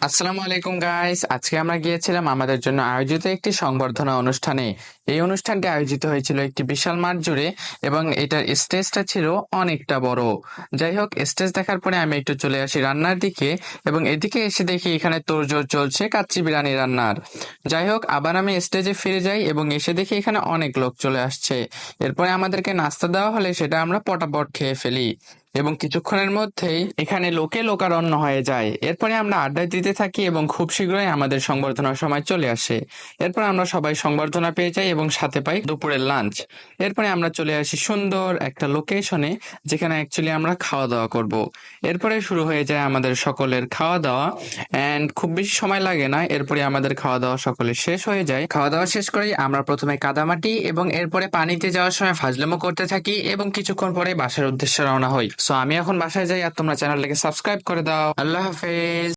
আসসালামু আলাইকুম গাইস, আজকে আমরা গিয়েছিলাম আমাদের জন্য আয়োজিত একটি সংবর্ধনা অনুষ্ঠানে। এই অনুষ্ঠানটি আয়োজিত হয়েছিল একটি বিশাল মাঠ জুড়ে এবং এটার স্টেজটা ছিল অনেকটা বড়। যাই হোক, স্টেজ দেখার পরে আমি একটু চলে আসি রান্নার দিকে এবং এদিকে এসে দেখি এখানে তোড়জোড় চলছে কাচ্চি বিরিয়ানি রান্নার। যাই হোক, আবার আমি স্টেজে ফিরে যাই এবং এসে দেখি এখানে অনেক লোক চলে আসছে। এরপরে আমাদেরকে নাস্তা দেওয়া হলে সেটা আমরা পটাপট খেয়ে ফেলি এবং কিছুক্ষণের মধ্যেই এখানে লোকে লোকারণ্য হয়ে যায়। এরপরে আমরা আড্ডা দিতে থাকি এবং খুব শীঘ্রই আমাদের সংবর্ধনার সময় চলে আসে। এরপর আমরা সবাই সংবর্ধনা পেয়ে যাই এবং সাথে পাই দুপুরের লাঞ্চ। এরপরে আমরা চলে আসি সুন্দর একটা লোকেশনে, যেখানে অ্যাকচুয়ালি আমরা খাওয়া দাওয়া করব। এরপরে শুরু হয়ে যায় আমাদের সকলের খাওয়া দাওয়া অ্যান্ড খুব বেশি সময় লাগে না, এরপরে আমাদের খাওয়া দাওয়া সকলে শেষ হয়ে যায়। খাওয়া দাওয়া শেষ করেই আমরা প্রথমে কাদামাটি এবং এরপরে পানিতে যাওয়ার সময় ফাজলামো করতে থাকি এবং কিছুক্ষণ পরে বাসার উদ্দেশ্যে রওনা হই। সো আমি এখন বাসায় যাই, আর তোমরা চ্যানেলটাকে সাবস্ক্রাইব করে দাও। আল্লাহ হাফেজ।